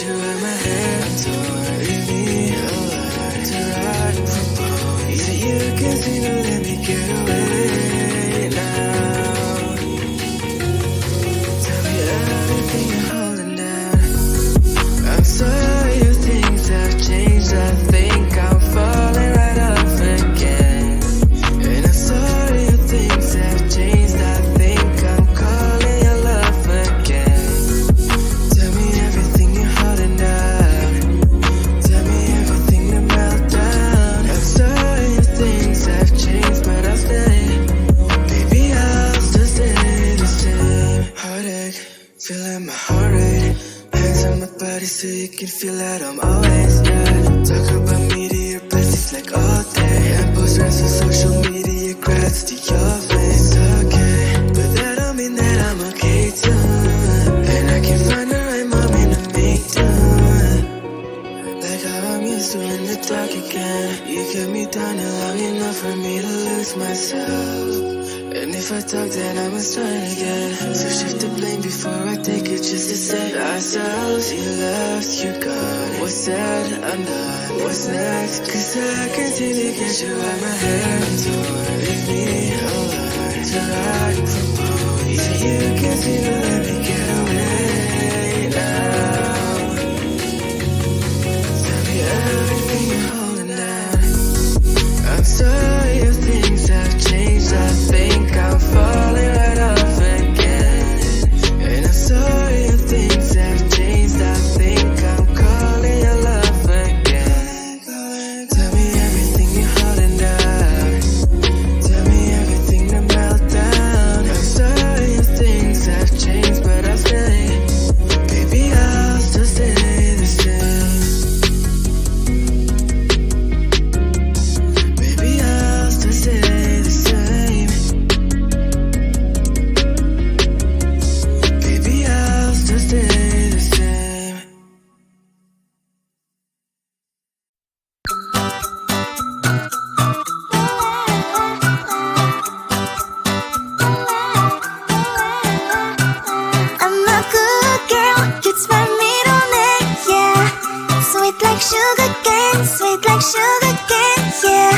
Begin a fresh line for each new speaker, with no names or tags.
you out my hands, or leave me alone to ride and propose. Yeah, you can see, no, let me get away now. Tell me everything you're holding down. I'm sorry if things have changed. I think I'm falling right off again. And I'm sorry if things have changed. I think I'm calling your love again. Tell me everything you're holding down. Tell me everything to melt down. I'm sorry if things have changed, but I'll stay. Baby, I'll still stay the same. Heartache, feeling my heart rate. Hands on my body so you can feel that I'm always there. Talk about me to your besties like all day. And post rest on social media, grats to your face. Okay, but that don't mean that I'm okay too. And I can find the right moment to make do. Like how I'm used to in the dark again. You kept me down long enough for me to lose myself. And if I talk, then I must try again. So shift the blame before I take it, just to save ourselves. You left, you gone. What's said, undone. What's next? Cause I can't seem to get you out my hands, or leave me alone to ride and propose. So you can see, no, let me get away now. Tell me everything you're holding down. I'm sorry if things have changed. I think I'm falling right off again. And I'm sorry if things have changed. I think I'm calling your love again. Tell me everything you're holding down. Tell me everything to melt down. I'm sorry if things have changed, but I'll stay. Baby, I'll still stay the same. Baby, I'll still stay the same. Baby, I'll still stay the same.
I'm a good girl, it's my middle name, yeah. Sweet like sugar cane, yeah.